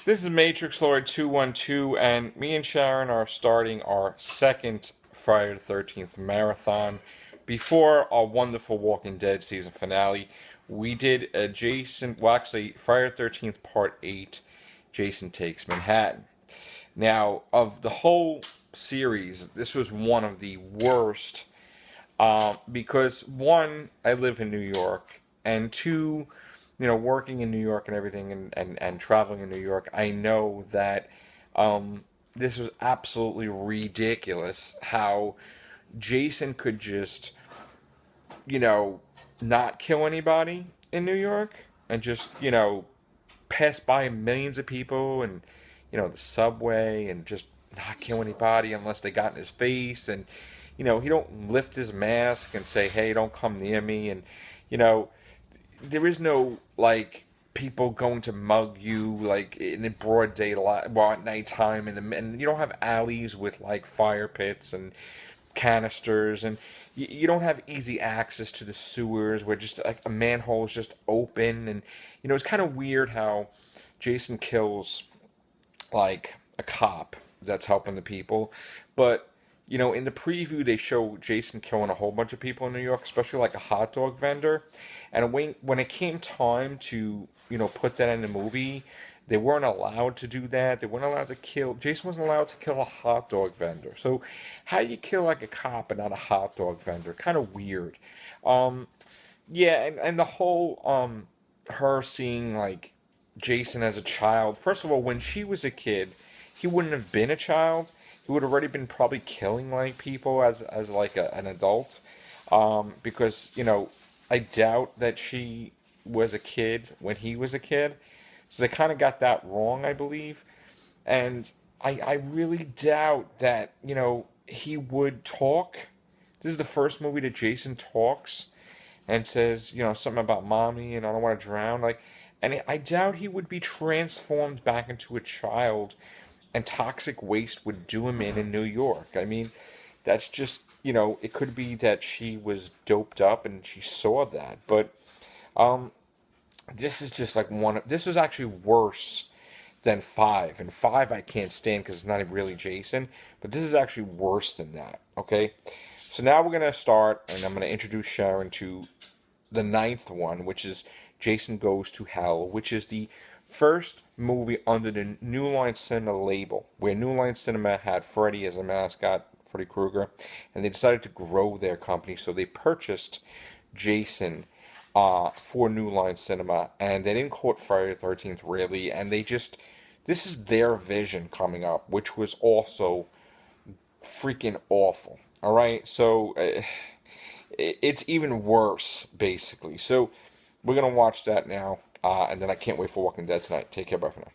This is Matrix Lord 212, and me and Sharon are starting our second Friday the 13th marathon. Before our wonderful Walking Dead season finale, we did a Friday the 13th Part 8, Jason Takes Manhattan. Now, of the whole series, this was one of the worst because one, I live in New York, and two, working in New York and everything, and traveling in New York, I know that this was absolutely ridiculous how Jason could just, you know, not kill anybody in New York and just, pass by millions of people and, the subway and just not kill anybody unless they got in his face. And, he don't lift his mask and say, hey, don't come near me. And, you know, there is no, like, people going to mug you like in the broad daylight, well, at nighttime, and you don't have alleys with like fire pits and canisters, and you don't have easy access to the sewers where just like a manhole is just open. And it's kind of weird how Jason kills like a cop that's helping the people, but in the preview they show Jason killing a whole bunch of people in New York, especially like a hot dog vendor. And when it came time to put that in the movie, they weren't allowed to do that. They weren't allowed to kill. Jason wasn't allowed to kill a hot dog vendor. So how do you kill like a cop and not a hot dog vendor? Kind of weird. Um, yeah, and the whole her seeing like Jason as a child. First of all, when she was a kid, he wouldn't have been a child. He would have already been probably killing like people as like an adult. Because I doubt that she was a kid when he was a kid. So they kind of got that wrong, I believe. And I really doubt that, he would talk. This is the first movie that Jason talks and says, something about mommy and I don't want to drown. Like, and I doubt he would be transformed back into a child and toxic waste would do him in New York. I mean, that's just, it could be that she was doped up and she saw that. But um, this is just like this is actually worse than five. And five I can't stand because it's not really Jason. But this is actually worse than that. Okay, so now we're gonna start, and I'm gonna introduce Sharon to the ninth one, which is Jason Goes to Hell, which is the first movie under the New Line Cinema label, where New Line Cinema had Freddy as a mascot, Freddy Krueger, and they decided to grow their company, so they purchased Jason for New Line Cinema, and they didn't call it Friday the 13th really, and this is their vision coming up, which was also freaking awful. All right, so it's even worse, basically. So we're gonna watch that now, and then I can't wait for Walking Dead tonight. Take care, bye for now.